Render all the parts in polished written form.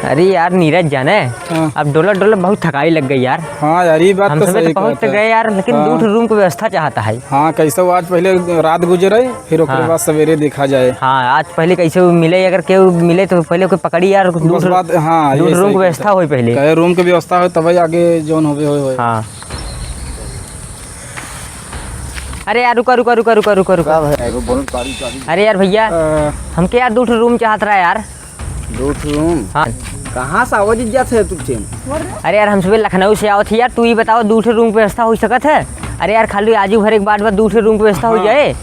अरे यार नीरज जाने हाँ। अब डोला बहुत थकाई लग गई यार। हाँ यार ये बात हम तो सब सही पहुंच कहता है। गए यार, लेकिन हाँ। 2 रूम की व्यवस्था चाहता है। हाँ कैसे वो आज पहले रात गुजरे फिर उसके हाँ। बाद सवेरे देखा जाए। हाँ आज पहले कैसे मिले, अगर केहू मिले तो पहले कोई पकड़ी यार। बस बात हाँ दो ये रूम सही की व्यवस्था हो पहले। कहे रूम की व्यवस्था हो तभी आगे जोन होवे। हाँ अरे यार रुका रुका रुका रुका रुका रुका। अरे यार भैया हमके यार 2 रूम चाहत रहा यार। 2 रूम हाँ कहाँ से आवाज जाते है तुझे? अरे यार हम सुबह लखनऊ से आओ थी यार, तू ही बताओ 2 रूम की व्यवस्था हो सकत है? अरे यार खाली आजू भर एक बाद 2 रूम की व्यवस्था हो जाए।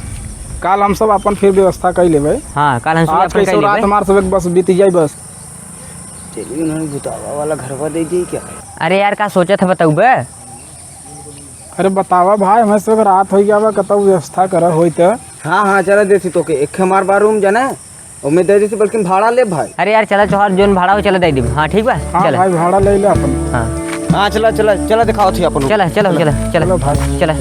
कल हम सब अपन फिर व्यवस्था कर लेबे। हाँ कल हम आज कैसे रात हमारे सब बस बीत जाए बस। चलिए उन्होंने भुतावा वाला घरवा दे दी क्या? अरे यार का सोचा था बताऊ बे? अरे बतावा भाई हमें सब रात हो गया कतौ व्यवस्था कर हो तो। हाँ चला देती तो के एक हमार बार रूम जाना मैं दे दी बल्कि भाड़ा ले भाई। अरे यार चला चौहर जोन भाड़ा हो चला दे दी। हाँ ठीक बा हाँ चला। भाई भाड़ा ले ले अपन। हाँ चला दिखाओ थी अपन। चला चलो चला चला भाई चला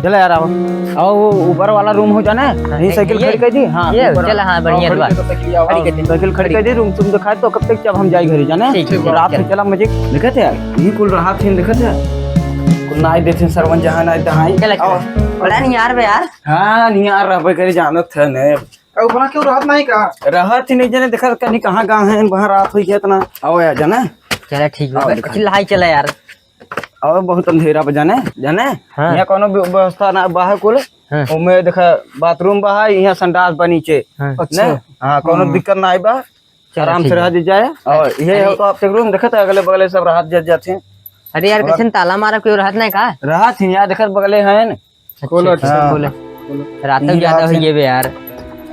चला यार आओ वो ऊपर वाला रूम हो जाना है। ये साइकिल खड़ी कर दी। हाँ ये चला। हाँ बढ़िया बात। साइकिल खड़ी कर दी रूम तुम दिखाए तो कब तक जब हम जाए घर जाना ठीक है, रात चल। में चला मजे दिखत है यार यही कुल रहा थे दिखत है कुल ना आई देते सरवन जहां ना दहाई। चला बड़ा नहीं यार बे यार। हाँ नहीं यार रहबे करे जानत थे ने ऊपर क्यों रात नहीं का रहत ही नहीं जाने देखा कहीं कहाँ गाँव है वहाँ रात हुई है इतना। आओ यार जाना चला ठीक है चल हाई चला यार। और बहुत अंधेरा पे जाने हाँ। यहाँ कोनो व्यवस्था ना बाहर कुल हाँ। उमे देखा बाथरूम बाहर यहाँ संडास बा नीचे। हाँ। अच्छा हाँ कोनो दिक्कत ना आई बा आराम से रह दी जाए। और ये हो तो आप रूम देखते अगले बगले सब राहत जत जाते हैं। अरे यार कैसे ताला मारा क्यों राहत नहीं का? राहत ही यार देखत बगले हैं खोलो खोलो रात तक ज्यादा हुई है बे यार।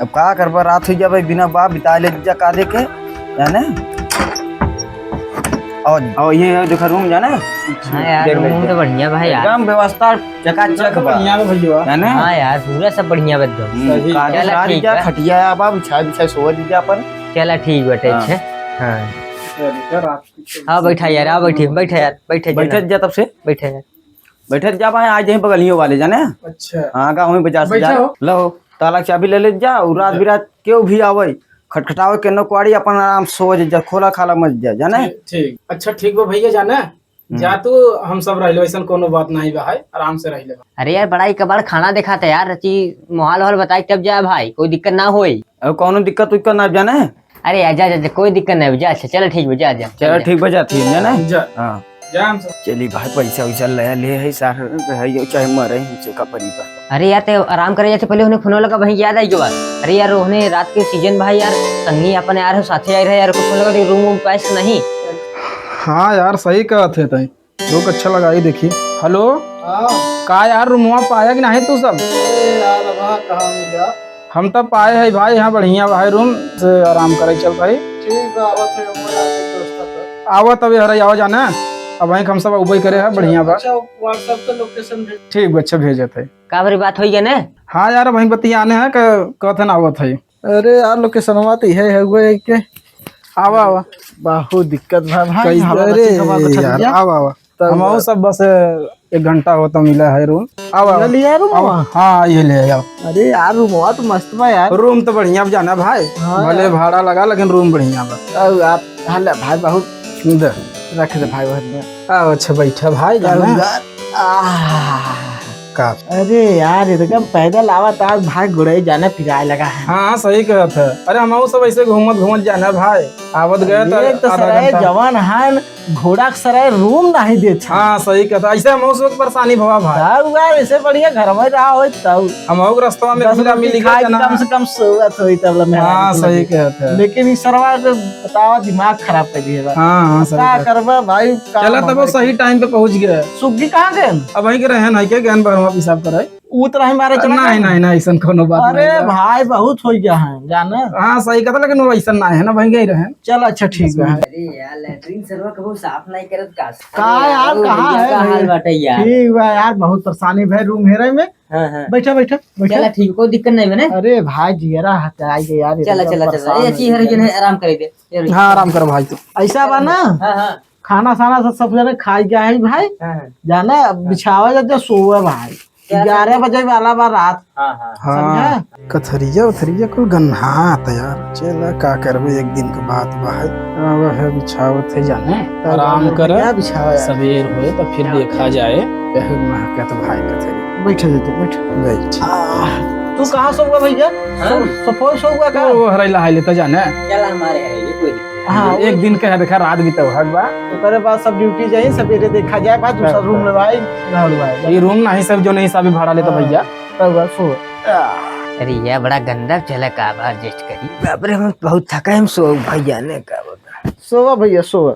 अब का करबा रात हुई जाए बिना बा बिता ले जा का देखे जाने। और ये देखा रूम जाने। हाँ यार रूम तो बढ़िया भाई यार, एकदम व्यवस्था चकाचक बा जाने। हाँ यार पूरा सब बढ़िया बत दो। चला ठीक है खटिया बा बिछा सो दी जा अपन। चला ठीक बटे। हाँ हाँ बैठा यार। हाँ बैठा यार बैठे जा तब से बैठा यार बैठे जा भाई आज यहीं बगलियों वाले जाने। अच्छा हाँ गाँव में बाजार से जा लो ताला चाबी ले जा और रात बिरात क्यों भी आवे खटखटावे के नौकरी अपन आराम सो जा खोला खाला मत जा जाने। ठीक अच्छा ठीक बा भैया जाना जा तू हम सब रह लो ऐसा कोनो बात नहीं बा है आराम से रह ले। अरे यार बड़ा ही कबाड़ खाना देखा था यार रची मोहाल वाल बताई तब जाए भाई, कोई दिक्कत ना होई। और कोनो दिक्कत उक्कत ना जाने। अरे यार जा कोई दिक्कत नहीं जा। चलो ठीक है जा चलो ठीक बजा थी जाने। जा हम सब चली भाई पैसा वैसा ले है सार चाहे मरे हमसे का परिवार। अरे यार ते आराम करे जाते पहले उन्हें फोन लगा वहीं याद आई के बाद। अरे यार उन्हें रात के सीजन भाई यार संगी अपन यार साथे आए रहे यार कुछ फोन लगा रूम पैसे नहीं। हाँ यार सही कहते थे लोग अच्छा लगा ही देखी। हेलो का यार रूमवा पाया कि नहीं तू सब? हम तब पाए है भाई यहाँ बढ़िया भाई रूम से आराम करे चल भाई। आवत तब हर आओ जाना अब वहीं हम सब उबई करे है बढ़िया बात। व्हाट्सएप पे लोकेशन भेज। ठीक अच्छा भेजत है। का बड़ी बात होई ना? हाँ यार वहीं बतिया आने है कहते आवत है। अरे यार लोकेशन आती है वो के आवा बहुत दिक्कत भाई। अरे आवा हम सब बस 1 घंटा हो तो मिला है रूम। हाँ ये ले आओ। अरे यार रूम तो मस्त बा यार। रूम तो बढ़िया जाना भाई। भले भाड़ा लगा लेकिन रूम बढ़िया बा। आप भाई बहुत सुंदर रख दे भाई बहुत। आओ अच्छा बैठा भाई जाना का। अरे यार एकदम पैदल आवत आज भाई गुड़ाई जाने फिराए लगा है। हाँ सही कहत है। अरे हम सब ऐसे घूमत जाना भाई आवत गए तो सराय जवान है घोड़ा सराय रूम नहीं दे। हाँ सही कहता ऐसे हम सब परेशानी भवा भाई यार ऐसे बढ़िया घर में रहा हो तब हम रास्ता में मिल कम से कम सोवत होई तब में। हाँ सही कहत है लेकिन इस सरवा के बतावा दिमाग खराब कर दिया। हाँ क्या करबा भाई? चला तब सही टाइम पे पहुंच गए। सुग्गी कहाँ गए? अब वहीं के रहे नहीं के ज्ञान बरवा पिसाब करे उतरा है मारे चला। नहीं ऐसा कोनो बात अरे भाई बहुत हो गया है जाना। हाँ सही कहता लेकिन वो ऐसा ना है ना वहीं गए रहे। चल अच्छा ठीक है। अरे यार लैट्रिन सर्वर कबो साफ नहीं करत का यार कहाँ है हाल बाटे यार। ठीक है यार बहुत परेशानी भाई रूम हेरे में। हाँ बैठा चला ठीक कोई दिक्कत नहीं बने। अरे भाई जियरा हटाई यार। चला ये हर जन आराम करे दे। हाँ आराम करो भाई तो ऐसा बा ना। हाँ खाना साना सब जने खा गया है भाई। जाना बिछावा जाते सोवे भाई 11 बजे वाला बा रात। हाँ हाँ हाँ कथरिया उथरिया कुल गन्हा आता यार। चला का करबे, एक दिन के बाद भाई अब है बिछावत है जाने आराम कर, क्या बिछावा यार। सवेर होए तो फिर देखा जाए। कहे महकत भाई कथरी बैठ जाते बैठ। बैठ तू कहाँ सोऊगा भैया? सफोई सोऊगा का? वो हरैला हाय लेता जाने। चल हमारे है ये कोई दिक्कत हाँ एक दिन कहे देखा रात भी तो हक बा। ओकरे बाद सब ड्यूटी जाई, सवेरे देखा जाए बाद दूसरा रूम में भाई राहुल भाई। ये रूम नहीं सब जो नहीं हिसाबी भाड़ा लेता भैया। तब बस सो। नहीं। अरे यार बड़ा गंदा चला का बार एडजस्ट करी। बाप रे हम बहुत थका हम सो भैया ने का बता। सोवा भैया सोवा।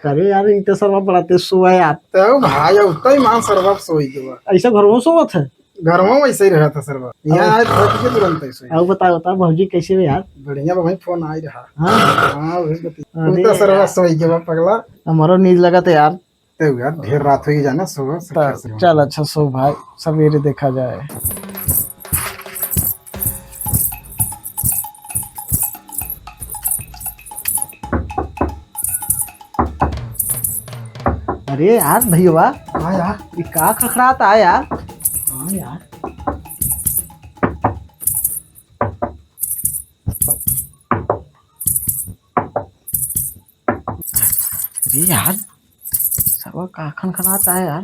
करे यार इ तो सर्व बड़ा तेज सोवा यार। तो भाई उतना ही मान सरवा सोई के बा। ऐसा घर में सोवत है? घर में वैसे ही रहा था सरवा। यहाँ आज थक के तुरंत ही सोई। अब बता भौजी कैसे है यार? बढ़िया बा भाई, फोन आ ही रहा। हाँ हाँ वही बता। तू तो सरवा सोई के बा पगला। हमारो नींद लगा था यार। तो यार ढेर रात हो गई जाना, सुबह चल अच्छा सो भाई, सवेरे देखा जाए। अरे यार भैया, हाँ यार ये का खखड़ाता है यार? हाँ यार अरे यार सब का खनखनाता है यार।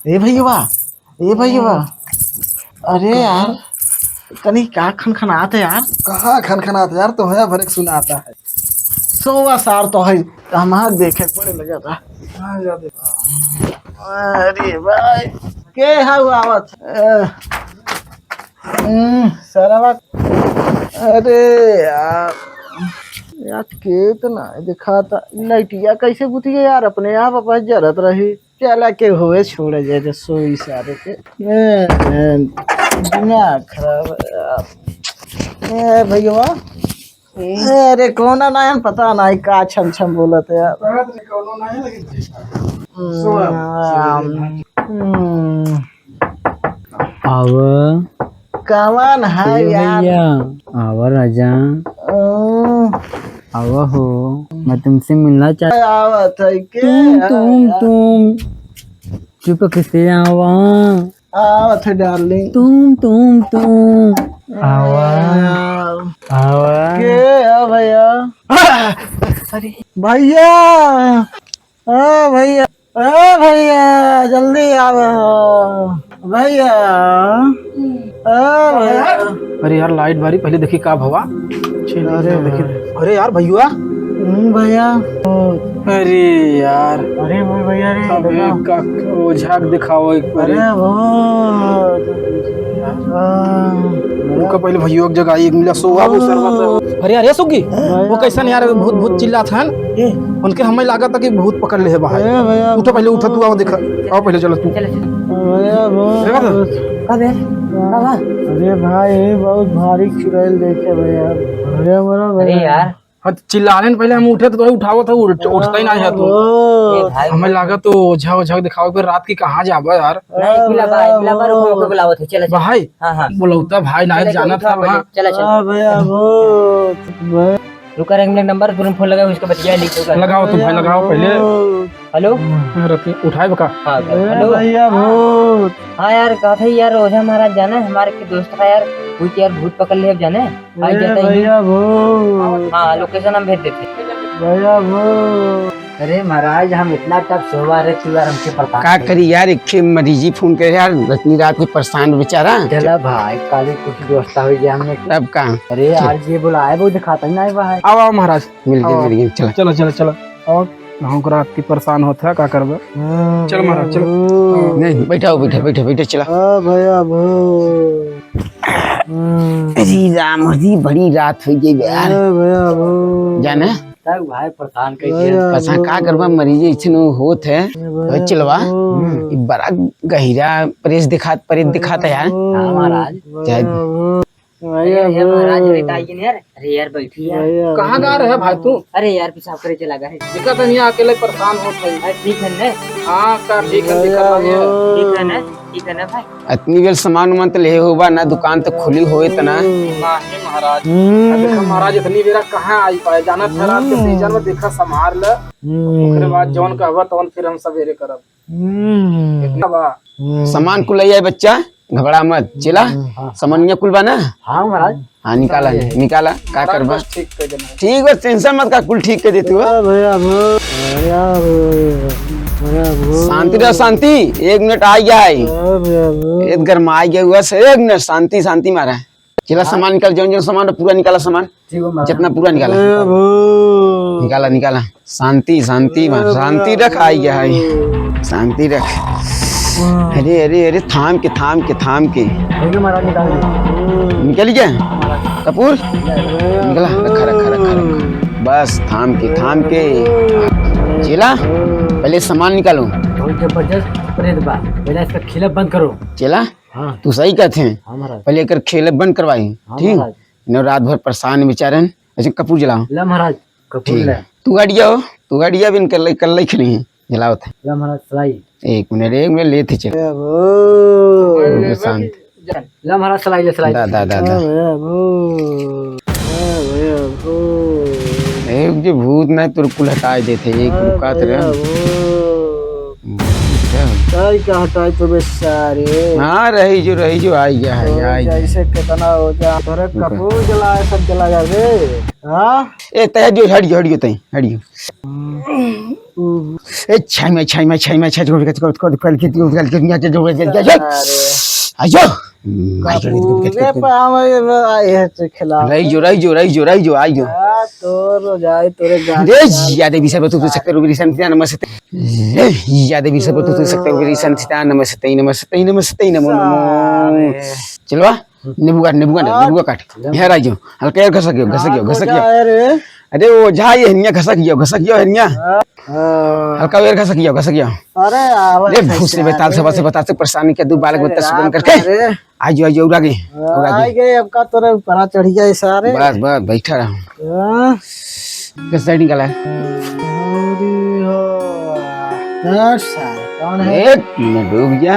ए भैया, ए भैया, अरे यार तनी का खनखनाता है यार। कहाँ खनखनाता यार, तो है भरे सुनाता है। सोवा सार तो है हमार देखे पड़े लगा था। अरे भाई के हाउ आवत सरवा। अरे यार यार कितना दिखाता लाइटिया कैसे बुती है यार, अपने आप अपना जरत रही। चला के हुए छोड़ जाए सोई सारे के दिमाग खराब है यार। भैया अरे कौन नायन पता नहीं का छम छम बोलत है यार। आव कौन है यार? आव राजा आव हो, मैं तुमसे मिलना चाहता आवत है के? तुम चुप किसे आवा, आवत है डार्लिंग। तुम आवा के है भैया? भैया भैया भैया जल्दी आओ भैया। भैया अरे यार लाइट बारी पहले देखी का भवा। अरे देखी अरे यार भैया। भैया अरे यार अरे भैया रे अबे का ओझा के दिखाओ एक बार। अरे बहुत उनका पहले भैया एक जगह एक मिला सोवा वो सरवा। अरे अरे सुगी वो कैसा यार भूत भूत चिल्ला था उनके, हमें लगा था कि भूत पकड़ ले है बाहर। भैया उठो पहले, उठो तू आओ देखा, आओ पहले चलो तू। चल चल भैया बहुत कब है बाबा? अरे भाई बहुत भारी चुड़ैल देखे भैया। अरे हमारा अरे यार हाँ चिल्लाने से पहले हम उठे तो उठाओ था, उठता ही नहीं है तू। ये भाई हमें लगा तो ओझा ओझा दिखाओ फिर रात की कहाँ जाबा यार। नहीं पिला रुको को बुलावत है। चल चल। भाई हाँ हाँ बोलौता भाई ना जाना था वहाँ। चला चल भैया बहुत रुका रे, नंबर तुरंत फोन लगा उसका बतिया लिख दो। लगाओ तुम भाई, लगाओ पहले। हेलो रखी उठाए बका। हाँ हेलो भैया बहुत। हाँ यार कहा था यार ओझा महाराज जाना है, हमारे के दोस्त था यार, भूत यार भूत पकड़ ले अब जाने आज जाता है। भैया बहुत। हाँ लोकेशन हम भेज देते। भैया बहुत। अरे महाराज हम इतना टफ सोवा रहे थे यार, हमसे पता का करी यार, एक मरीजी फोन करे यार, इतनी रात को परेशान बेचारा। चला भाई काली कुछ व्यवस्था हुई है हमने। तब का अरे यार ये बुलाए वो दिखाता ही नहीं बाहर। आओ आओ महाराज, मिल गए चला। चलो चलो चलो। और गाँव को रात की परेशान होता है, क्या करबे। चलो महाराज चलो। नहीं बैठो बैठो बैठो बैठो चला। भैया बहुत। अरे राम जी बड़ी रात हो गई यार। भैया बहुत। जाने तक भाई परेशान कर कसा का करबा, मरीज ऐसे होत है चलवा। बड़ा गहिरा परेश दिखाता यार महाराज। भैया महाराज बताइए यार। अरे यार बैठी यार। कहाँ गा रहे भाई तू? अरे यार पेशाब करे चला गया है। दिक्कत नहीं, अकेले परेशान होता है। ठीक है ना? हाँ का ठीक है, दिक्कत नहीं है। ठीक है ना? ठीक है ना भाई? इतनी बेल सामान उमान तो ले होबा ना, दुकान तो खुली होए त ना। नहीं महाराज, देखा महाराज इतनी बेरा कहाँ आई पाए, जाना था रात के सीजन में, देखा संभार ल, ओकरे बाद जौन कहबा तौन फिर हम सवेरे करब। इतना बा सामान कुल ले आए बच्चा, घबरा मत। चला सामानिया कुल बा ना? हाँ महाराज। हाँ निकाला निकाला, का करबा? बस ठीक कर देना। ठीक बा, टेंशन मत का, कुल ठीक कर देती हो। शांति रह शांति, 1 मिनट आ गया है, एक गरमा आ गया हुआ से, 1 मिनट शांति शांति मारा है। चला सामान निकाल, जो सामान पूरा निकाला, सामान जितना पूरा निकाला, निकाला निकाला। शांति शांति शांति रख, आ गया है, शांति रख। अरे अरे अरे थाम के थाम के थाम के महाराज निकाल दो। निकल गया कपूर, निकला, रखा रखा रखा रखा, बस थाम के। चला पहले सामान निकालो, बहुत जबरदस्त प्रेत बा, पहले इसका खिला बंद करो। चला हाँ तू सही कहते हैं, हाँ महाराज। पहले एक खेल बंद करवाई, ठीक। महाराज। इन्हें रात भर परेशान बेचारन, ऐसे कपूर जलाओ। ला महाराज कपूर ठीक ले। तू गाड़िया भी कर लै खड़ी है, जलाओ थे। ला महाराज सलाई। 1 मिनट ले थे, चल शांत। ला महाराज सलाई ले सलाई। दा दा दा दा एक जो भूत ना तुर कुल हटाए देते, एक रुकात रहे। का हटाई तो बेचारे, हाँ रही जो आई गया है, आई गया। जैसे कितना हो जा, तोरे कपूर जलाए सब जला जा रे। हाँ ए तय जो हटियो तय हटियो। ए छाई में आजो कपूरे पावे आए है से खिला। रही जो आई जो तो जाए तोरे गाड़ी रे याद भी सब तू सकते रुबरी संतिया नमस्ते रे याद भी सब तू सकते रुबरी संतिया नमस्ते नमस्ते नमस्ते नमो नमो। चलवा नींबू काट यहाँ आई जो, हल्का घसक अरे अरे वो जहाँ ये हनिया घसक गयो हनिया, हल्का वेर घसक गयो। अरे अरे भूसे बेताल से बता से परेशानी के दू बालक बच्चा सुगन करके आजो उड़ा गए। अब का तोरे ऊपर चढ़ गया सारे। बस बैठा रहा। किस साइड निकाला है? कौन है? 1 मिनट रुक जा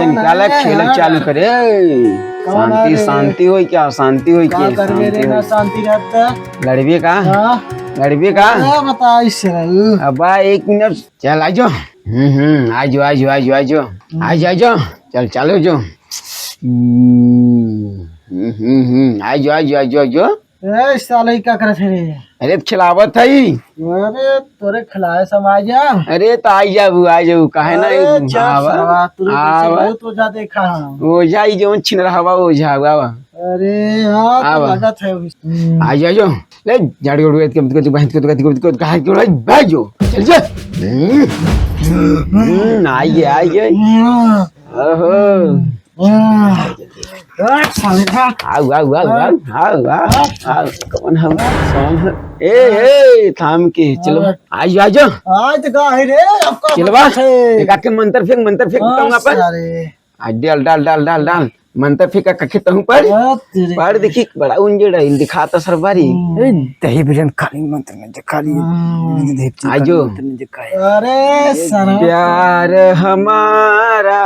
निकाला, खेल चालू करे। शांति हो क्या, शांति हो क्या, करवे रे ना शांति रहता। लड़बे का बता इससे अब 1 मिनट चल आजो। आजो चल चालो जो। आजो ए साले क्या करत है रे? अरे खिलावत है। अरे तोरे खिलाए समाज जा। अरे तो आई जाऊ काहे ना बहुत वजह देखा वो जाई जो छिन रहा वो जावा। अरे हाँ तो लगत है आजो ले झाड़ी उड़ के बहन के कहा क्यों भाई जो चल जा। आइए ओहो कौन हम ए थाम के चलो आज आज का है रे आपका चलवा एक आके मंत्र फेंक पर डाल मंत्र फेंका कखे तहु पर देखी बड़ा उंजड़ा दिखाता सरबारी दही बिरन खाली मंत्र में खाली आजो। अरे सर प्यार हमारा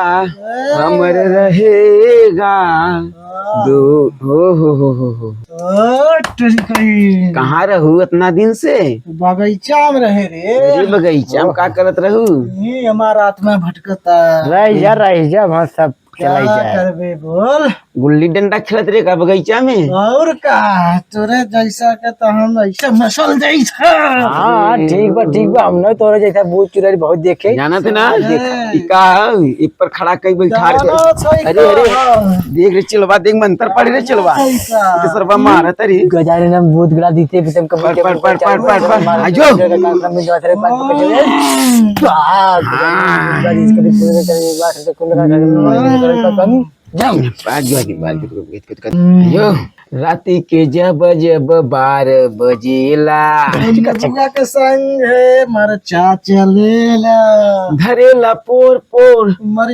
अमर रहेगा दो हो कहाँ रहू इतना दिन से? बगीचा में रहे रे। बगीचा में का करत रहू? ये हमारा आत्मा भटकता। रह जा भाई सब क्या करबे बोल? गुल्ली डंडा खेलत रे का बगीचा में? और का तोरे जैसा के तो हम ऐसा मसल जैसा। हाँ ठीक बा हमने तोरे जैसा भूत चुड़ैल बहुत देखे। जाना थे ना इ पर खड़ा कई बैठा के। अरे देख रे चलवा देख मंत्र पढ़ रे चलवा सरवा मारत रे गजारे नाम भूत गला दीते बितम का पढ़ आजो। राती के जब 12 बजेला के संग मरचा चलेला धरेला पोर मर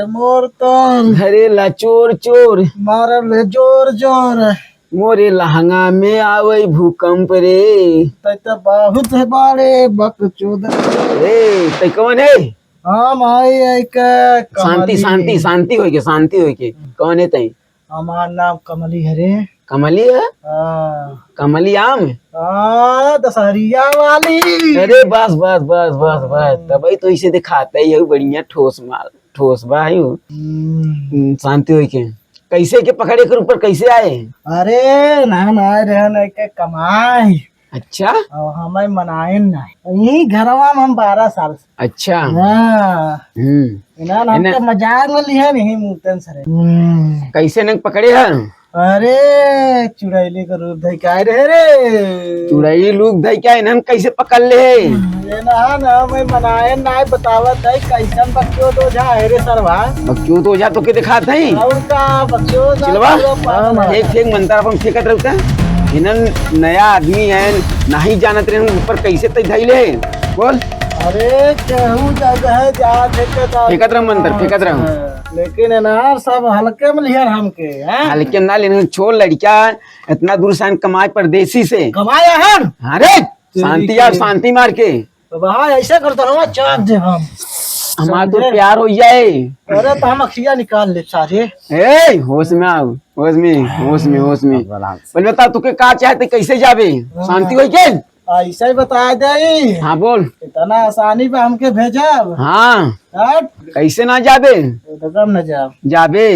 मोर तोर धरेला चोर मारल जोर मोरे लहंगा में आवे भूकंप रे। तै तो बहुत है बाड़े बकचोद रे तै कौन है? हम आई एक शांति शांति शांति होई के कौन है तई? हमार नाम कमली हरे। कमली है? कमली आम? दशहरिया वाली। अरे बस बस बस बस बस तभी तो इसे दिखाता ही है बढ़िया ठोस माल ठोस बा यू। शांति होई के कैसे के पकड़े के ऊपर कैसे आए? अरे ना रहने के कमाई। अच्छा और हमें मनाए ना यही घरवा में हम 12 साल से। अच्छा हमके मजाक में लिया नहीं मुतन सरे। कैसे नंग पकड़े हैं? अरे चुड़ैली का रूप धई के आए रहे रे। चुड़ैली लोग धई क्या इन्हन कैसे पकड़ ले? ये ना मैं मनाए ना बतावत है कैसन बच्चों तो जा है रे सरवा। क्यों तो जा तो के दिखात है और का बच्चों चलवा एक फेंक मंतर अपन फेंकत रहता इन्हन नया आदमी है नहीं जानत रहे ऊपर कैसे तई धइले बोल। अरे केहू जगह जा फेंकत रह मंतर फेंकत रह लेकिन है ना सब हल्के में लिया हमके हैं? लेकिन ना लेने छोड़ लड़का इतना दूर से कमाए परदेसी से कमाया है। अरे शांति यार शांति मार के तो वहाँ ऐसे करता रहो चाक दे हम हमारा तो प्यार हो जाए। अरे तो हम अखिया निकाल ले सारे। ए होश में आओ होश में पहले बता तू के का चाहते कैसे जाबे? शांति होई के ऐसा ही बता दे। हाँ बोल इतना आसानी पे हमके भेजब? हाँ हट कैसे ना जाबे? तो कब न जाब जाबे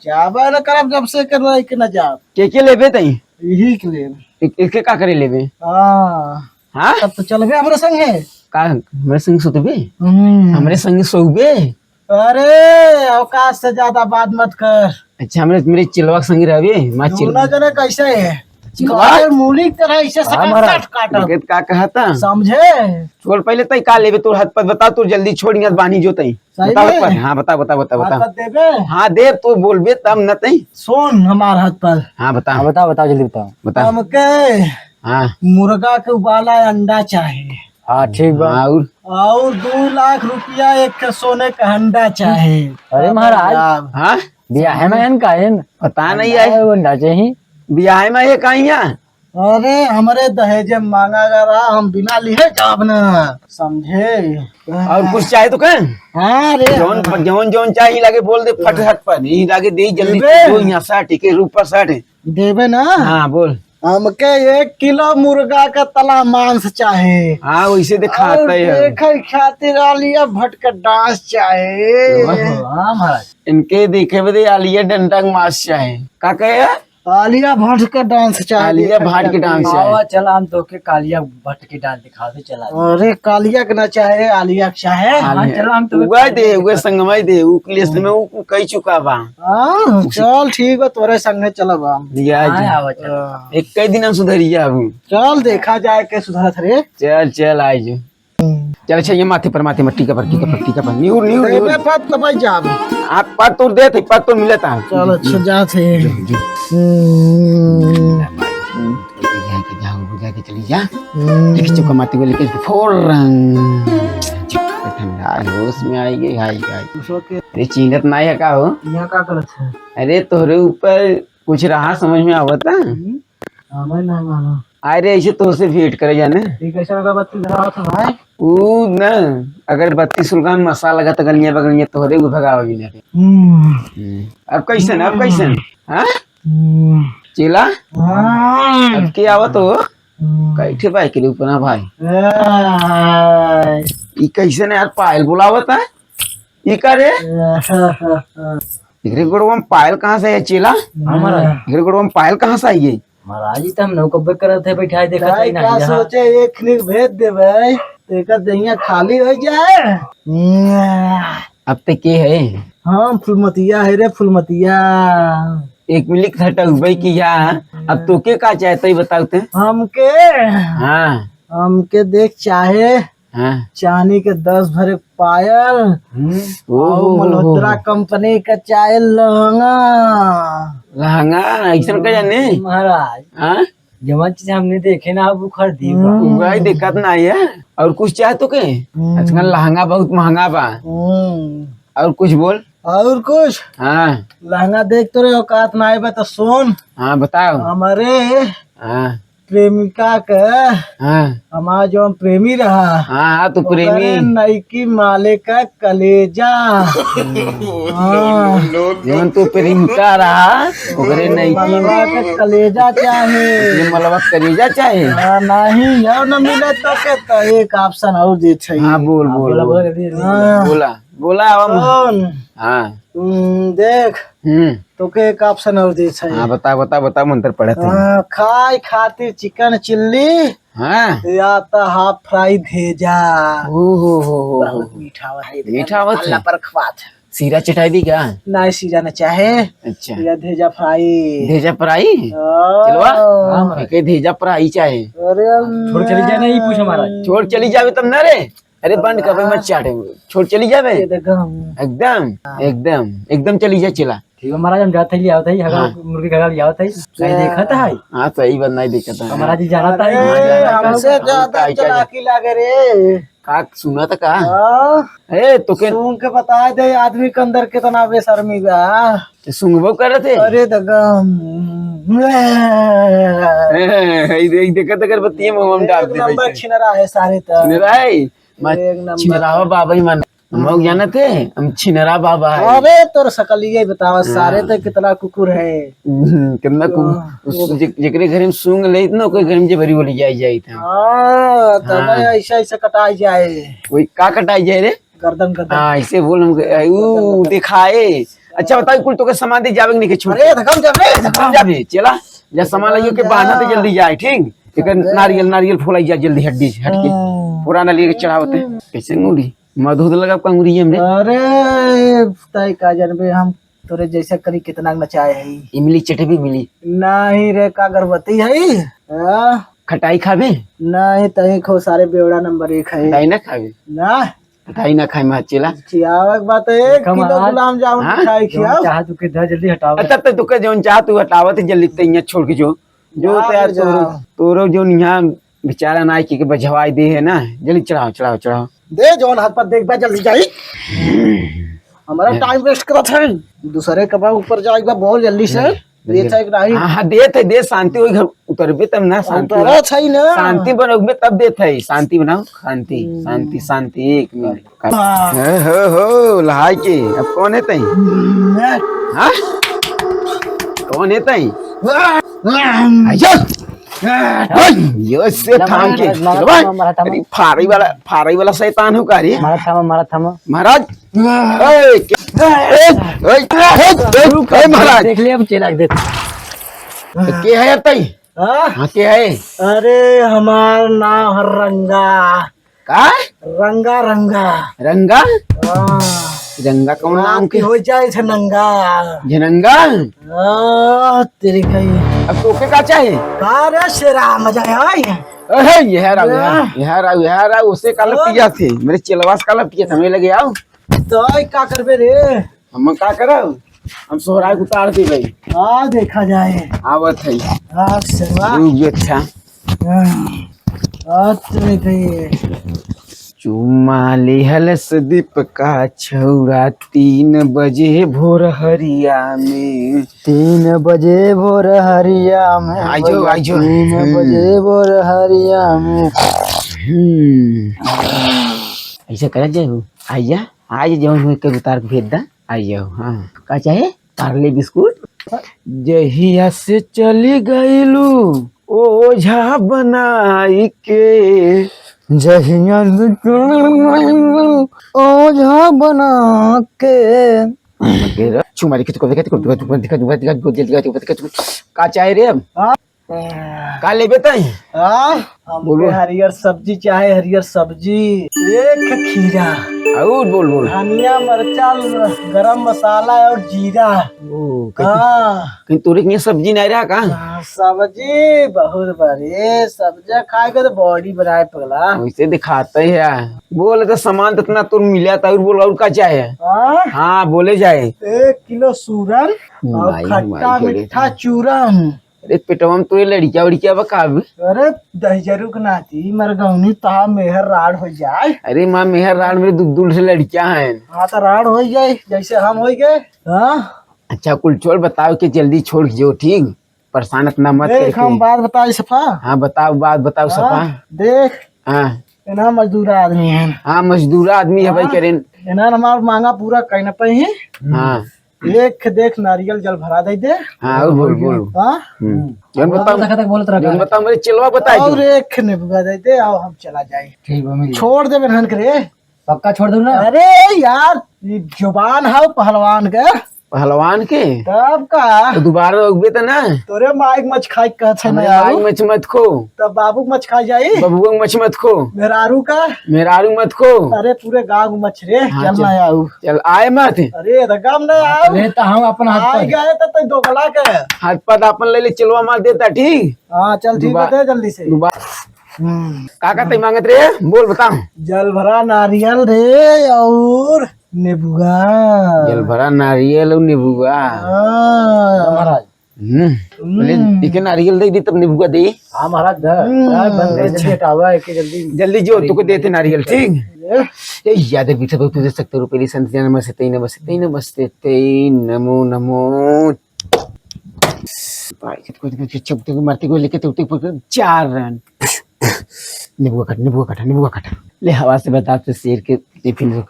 जाबे न करब जब से करवाई के न जाब के लेबे तई यही के लिए एक का करे लेबे? हाँ हाँ तब तो चलबे हमरे संग है। का हमरे संग सोतबे? हमरे संग सोबे? अरे अवकाश से ज्यादा बात मत कर। अच्छा हमरे मेरे चिलवा संग रहबे मां दोनों जने कैसे है चिलवा मूली की तरह ऐसे काट का कहता समझे। छोड़ पहले तई का लेबे तोर हाथ पर बता तू जल्दी छोड़ यहां बानी जो तई सही बता में? पर हाँ बता हाथ देबे? हाँ दे तो बोलबे तब न तई। सुन हमार हाथ पर हाँ बता बताओ जल्दी बताओ। बता हमके हाँ मुर्गा के उबाला अंडा चाहिए हाँ ठीक बा। और 2 लाख रुपया एक सोने का अंडा चाहिए। अरे महाराज हाँ ब्याह में हन कायन पता नहीं आए अंडा चाहिए। ब्याह में ये कहिया अरे हमारे दहेज मांगा गया हम बिना लिए जाब न समझे। और कुछ चाहे तो कह हाँ रे जौन चाहिए लागे बोल दे फट हट पर यही लागे दे जल्दी देबे? दो यहाँ 60 के ऊपर 60। देवे ना। हाँ बोल हमके 1 किलो मुर्गा का तला मांस चाहे। हाँ वैसे दिखाता है देखे खातिर आलिया भट्ट का डांस चाहे। हाँ महाराज इनके देखे बदे आलिया डंडा का मांस चाहे का कहे आलिया भट्ट का डांस चाहे। आलिया भाट के डांस चाहे। आवा चला हम तो के कालिया भट्ट के डांस दिखा दे चला। अरे कालिया के ना चाहे आलिया के चाहे। हाँ चला हम तो उगा दे उगे संगमई दे उ लिस्ट में उ कई चुका बा। हाँ चल ठीक है तोरे संगे चलब हम। दिया आवा चला। एक कई दिन सुधरिया अब चल देखा जाए के सुधरत रे। चल आई जो चल अच्छा ये माथे पर टीका पर न्यूर देवे पत तो भाई जाब। आप पर तोड़ दे थे पर तो मिलता चल अच्छा जा थे। के चली जा लेके चुका माती को लेके फौरन ठंडा होश में आई गई हाई अरे चीनत ना है का हो यहाँ का गलत है? अरे तोहरे ऊपर कुछ रहा समझ में आवता हमें नहीं मानो। अरे ऐसे तो से भेंट करे जाने ठीक है सर अगरबत्ती जला था भाई। ऊ न अगर बत्ती सुलगान मसाला लगा तो गलियां बगलियां तोहरे को भगावा भी ना अब कैसन हाँ चेला अब के आवत हो कैठे भाई के ऊपर ना भाई ई कैसे यार पायल बुलावत है ई करे एकरे गोड़वा में पायल कहाँ से है चेला? हमारा एकरे गोड़वा में पायल कहाँ से आई है? महाराज जी तो हम नौकब्बे करत है बैठाए देखा भाई था का सोचे एक निक भेज दे भाई तेका दहिया खाली हो जाए। अब ते के है हम फुलमतिया है रे फुलमतिया। एक मिलिक हटा भाई की या अब तो के का चाहते बताओ ते हमके हाँ हमके देख चाहे हाँ चांदी के 10 भरे पायल और मल्होत्रा कंपनी का चाहे लहंगा। लहंगा ऐसा का जाने महाराज हाँ जमा चीज हमने देखे ना अब खरीदी भाई दिक्कत ना है और कुछ चाहे तो के आजकल लहंगा बहुत महंगा बा और कुछ बोल और कुछ हाँ लहंगा देख तो रे औकात ना आए बा तो सुन हाँ बताओ हमारे हाँ प्रेमिका के हाँ हमारा जो प्रेमी रहा हाँ हाँ तो प्रेमी ओकरे नईकी माले का कलेजा। हाँ, जीवन तो प्रेमिका रहा ओकरे नहीं मलबा के कलेजा चाहे। ये मलबा करेजा चाहे। हाँ, नहीं यह न मिले तो एक ऑप्शन और दे छै। हाँ बोल बोल बोल। हाँ, बोला बोला अब कौन? हाँ देख हम्म तो के एक ऑप्शन और दे छै। हाँ बता बता बता मंत्र पढ़े थे। हाँ, खाए खातिर चिकन चिल्ली हाँ या तो हाफ फ्राई भेजा। हो बहुत मीठा है, मीठा आवत है। अल्लाह पर खवात। सीरा चटाई दी क्या? नहीं सीजा न चाहे अच्छा या भेजा फ्राई। धेजा पराई चलवा के धेजा पराई चाहे। अरे छोड़ चली जाए नहीं पूछ हमारा। छोड़ चली जावे तब ना रे। अरे बंद कर मत चाटे छोड़ चली जावे एकदम एकदम एकदम एकदम चली जा चला। ठीक है महाराज हम जाते ही आवत है हगा मुर्गी खगा लिया आवत है कहीं देखत है हाँ सही बात नहीं देखता है। महाराज जी जाना था ए, हमसे ज्यादा चलाकी लागे रे। का सुना था का हाँ, ए तो के सुन के बता दे आदमी के अंदर कितना बेशर्मी बा। सुंगबो कर थे। अरे दगम देखा कर बत्ती हम डाल एक दे नंबर छिनरा है सारे तक। छिनराई एक नंबर। छिनरावा बाबा ही मन हम जाना थे हम छिनरा बाबा है। अरे तोर सकल ये बतावा सारे तक कितना कुकुर है। कितना जेकरे घर में सूंग ले ना ओकर घर में जे भरी बोली जाई था। हाँ, तब ऐसा ऐसा कटाई जाए कोई का कटाई जाए रे। गर्दन गर्दन। हाँ ऐसे बोल हम ऊ दिखाए। अच्छा बताओ कुल तो के सामान दे जावे नहीं के छोड़ अरे धकम जब रे धक्का जाबे चला जा सामान लाइयो के बहाना तो जल्दी जाए ठीक। एक नारियल नारियल फोलाई जा जल्दी हड्डी हट के पुराना लिए के चढ़ावते कैसे अंगूरी मधुद लगा अंगूरी में रे। अरे तय का जनबे हम तोरे जैसा करी कितना नचाए है। इमली चटबी मिली नहीं रे का गर्भवती है। हाँ, खटाई खाबे नहीं तय खो सारे बेवड़ा नंबर 1 है। खटाई ना खाबे ना खटाई ना खाए में चला। खियावक बात है 1 किलो गुलाब जामुन हाँ? खाई खियाव। चाह तू के जल्दी हटाओ। अच्छा तो तुके जोन चाह तू हटावत जल्दी तैया छोड़ के जो जा तैयार जा। तोरो जो यहाँ बेचारा नाई के बजवाई दे है ना जल्दी चढ़ाओ चढ़ाओ चढ़ाओ। दे जौन हाथ पर देख बा जल्दी जाई। हमारा टाइम वेस्ट करत है दूसरे के बा ऊपर जाएगा बहुत जल्दी से। दे चाहे नहीं हाँ हाँ दे थे दे शांति वही घर उतरबे तब ना शांति उतरा छै ना। शांति बनोगे तब दे थे शांति बनाओ शांति शांति शांति 1 मिनट हो लहाई के अब कौन है तई हाँ कौन है तई यो से थाम के अरे फारी वाला शैतान हो का रे। मारा थामा महाराज महाराज देख लिया अब चला देख के है अब तई हाँ? हाँ के है अरे हमार नाम है रंगा। का रंगा रंगा। रंगा हाँ, रंगा कौन नाम के हो जाए छे नंगा। जनंगा तेरी कही अब तोके का चाहे अरे शेरा मजा है। अरे यह रहा उसे काला पिया थे मेरे चिलवास काला पिया था मैं लगे आओ तो का करबे रे। हम का करब हम सोहराय उतार दे भाई हाँ देखा जाए। आवत है हाँ शेरवा। अच्छा तेरी कही चुम्मा लेहल दीप का छौरा 3 बजे भोर हरिया में 3 बजे भोर हरिया में आइजो आइजो 3 बजे भोर हरिया में ऐसा कर जाओ आइया आज जाओ मैं के उतार के भेज दा आई जाओ। हाँ का चाहे पार्ले बिस्कुट जहिया से चली गईलू ओझा बनाई के जहिया ओझा बना के छुमारी के का चाहे रे अब का लेबे तई हमको हरियर सब्जी चाहे हरियर सब्जी 1 खीरा और बोल बोल धनिया मरचा गरम मसाला और जीरा। ओ हाँ कहीं तोरे के सब्जी नहीं रहा का सब्जी बहुत बड़े सब्जी खाएगा तो बॉडी बनाए पगला। वैसे दिखाते है यार बोले तो सामान तो इतना तुम मिला था और बोल और का चाहे हाँ? हाँ बोले जाए 1 किलो सूरन और माई, खट्टा माई, मीठा चूरन। अरे पेटवा में तो लड़किया उड़किया बकाब अरे दहीजरू के नाती मरगौनी तहा मेहर राड हो जाए। अरे माँ मेहर राण मेरे दूर से लड़किया हैं। हाँ तो राड हो जाए जैसे हम हो गए। हाँ अच्छा कुल छोड़ बताओ कि जल्दी छोड़ जो ठीक परेशान इतना मत देख हम करके। बात बताई सफा। हाँ बताओ बात बताओ सफा। हाँ, देख हाँ इना मजदूर आदमी है, हाँ मजदूर आदमी है भाई करें। इना हमार मांगा पूरा कहना पे है। हाँ एक देख नारियल जल भरा दे। हाँ और बोल बोल। हाँ जौन बताओ मेरे चिलवा बताए और एक ने बुगा दे आओ हम चला जाए। ठीक बा मिल छोड़ दे बेनहन करे। पक्का छोड़ दूं ना। अरे यार ये जुबान है पहलवान के, पहलवान के तब का तो दोबारा उगबे तो ना। तोरे माइक मच खाई कहत है ना माई यार, मच मत खो, तब बाबू मच खा जाई बबुआ मच मत खो, मेहरारू का। मेहरारू मत खो। अरे पूरे गाँव में मच रे हाँ, चल ना आऊ। चल आए मत। अरे रगम न आऊ, अरे तो हम अपन हाथ आ पर गए तो दोगला के। हाथ पात अपन ले ले चिलवा मार देता ठीक। हाँ चल ठीक है, दे जल्दी से। दोबारा काका तई मांगत रे बोल बताओ। जल भरा नारियल रे और नेबुआ। जल भरा नारियल और नींबूआ। हाँ। महाराज। बोले इके नारियल दे दी तब नींबूआ दे। हाँ महाराज बंद कर जल्दी हटावा है कि जल्दी। जल्दी जो तुको देते नारियल ठीक। ये याद है पीछे बहुत तुझे सकते रुपये संत नमस्ते नमस्ते नमस्ते ते नमो नमो। चपटे को मारते को लेके तो 4 रन। नींबू काटा ले हवा से बता के शेर के टिफिन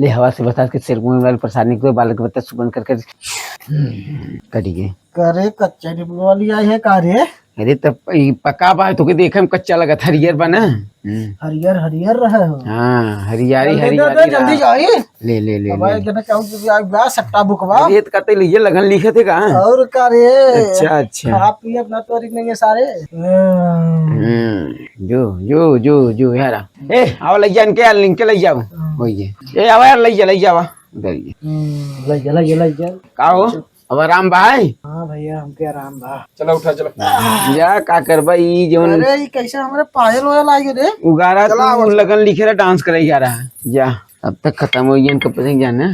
ले हवा से बता के शेर को प्रसाद निकले बालक बता सुबन करके कटिए। करे कच्चा नेबुआ वाली आई है का रे? अरे तब पका बा तो के देखे में कच्चा लगा हरियर बना। हरियर हरियर रहे हो। हाँ हरियारी दे हरियारी जल्दी जाई। ले ले ले भाई कहना चाहूँ कि आज बा सट्टा बुकवा रेत का तेल ये लगन लिखे थे का। और का रे? अच्छा अच्छा खा पी अपना तो नहीं सारे। जो यार ए आओ ले जान के लिंक के ले जाओ होइए ए आओ यार ले जावा उधर ये ले जा। का हो अब आराम भाई। हाँ भैया हमके आराम बा। चलो उठा चलो। जा का करबा ई जवन अरे ये कैसे हमारे पायल वायल आगे रे? उगारा तू लगन लिखे रहा डांस करे जा रहा है। जा अब तक खत्म हो गया इनका पसंद जाना।